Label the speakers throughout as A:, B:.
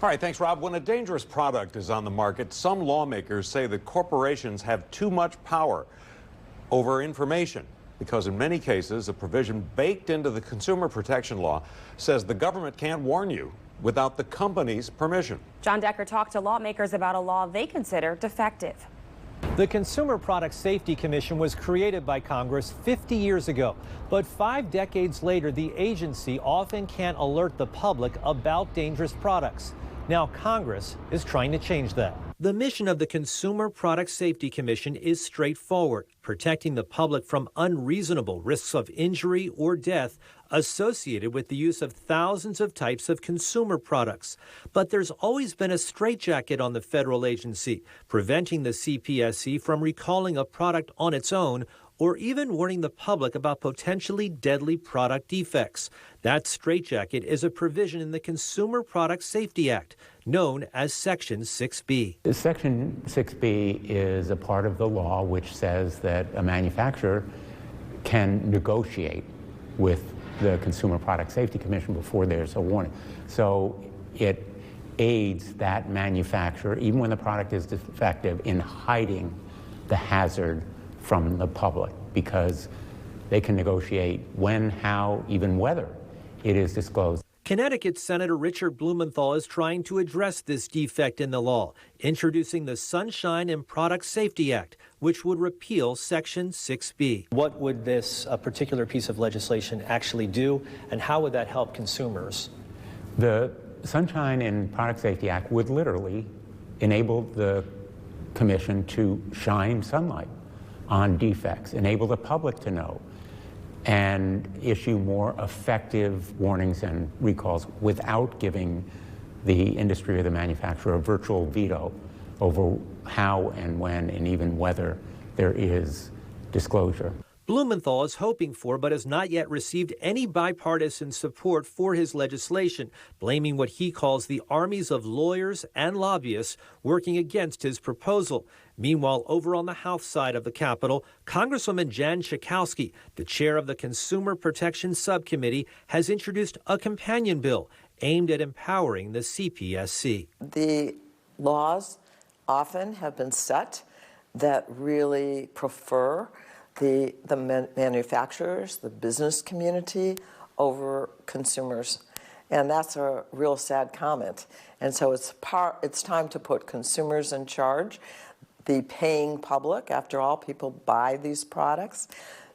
A: All right, thanks, Rob. When a dangerous product is on the market, some lawmakers say that corporations have too much power over information because in many cases, a provision baked into the consumer protection law says the government can't warn you without the company's permission.
B: John Decker talked to lawmakers about a law they consider defective.
C: The Consumer Product Safety Commission was created by Congress 50 years ago, but 5 decades later, the agency often can't alert the public about dangerous products. Now Congress is trying to change that. The mission of the Consumer Product Safety Commission is straightforward, protecting the public from unreasonable risks of injury or death associated with the use of thousands of types of consumer products. But there's always been a straitjacket on the federal agency, preventing the CPSC from recalling a product on its own or even warning the public about potentially deadly product defects. That straitjacket is a provision in the Consumer Product Safety Act, known as Section 6B.
D: Section 6B is a part of the law which says that a manufacturer can negotiate with the Consumer Product Safety Commission before there's a warning. So it aids that manufacturer, even when the product is defective, in hiding the hazard from the public, because they can negotiate when, how, even whether it is disclosed.
C: Connecticut Senator Richard Blumenthal is trying to address this defect in the law, introducing the Sunshine and Product Safety Act, which would repeal Section 6B. What would this particular piece of legislation actually do, and how would that help consumers?
D: The Sunshine and Product Safety Act would literally enable the Commission to shine sunlight on defects, enable the public to know, and issue more effective warnings and recalls without giving the industry or the manufacturer a virtual veto over how and when and even whether there is disclosure.
C: Blumenthal is hoping for, but has not yet received any bipartisan support for his legislation, blaming what he calls the armies of lawyers and lobbyists working against his proposal. Meanwhile, over on the House side of the Capitol, Congresswoman Jan Schakowsky, the chair of the Consumer Protection Subcommittee, has introduced a companion bill aimed at empowering the CPSC.
E: The laws often have been set that really prefer the manufacturers, the business community over consumers. And that's a real sad comment. And so it's time to put consumers in charge, the paying public, after all, people buy these products,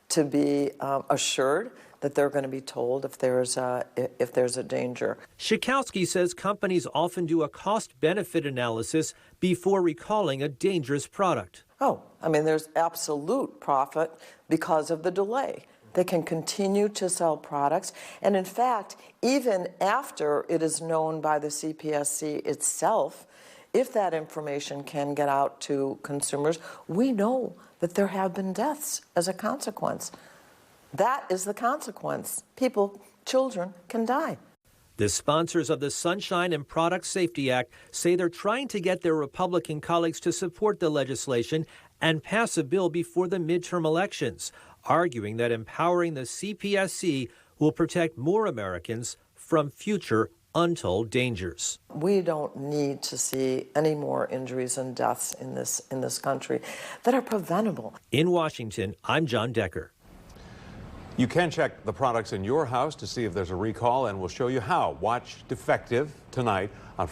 E: to be assured that they're going to be told if there's a danger.
C: Schakowsky says companies often do a cost-benefit analysis before recalling a dangerous product.
E: Oh, I mean, there's absolute profit because of the delay. They can continue to sell products. And in fact, even after it is known by the CPSC itself, if that information can get out to consumers, we know that there have been deaths as a consequence. That is the consequence. People, children, can die.
C: The sponsors of the Sunshine and Product Safety Act say they're trying to get their Republican colleagues to support the legislation and pass a bill before the midterm elections, arguing that empowering the CPSC will protect more Americans from future untold dangers.
E: We don't need to see any more injuries and deaths in this country that are preventable.
C: In Washington, I'm John Decker.
A: You can check the products in your house to see if there's a recall, and we'll show you how. Watch Defective tonight on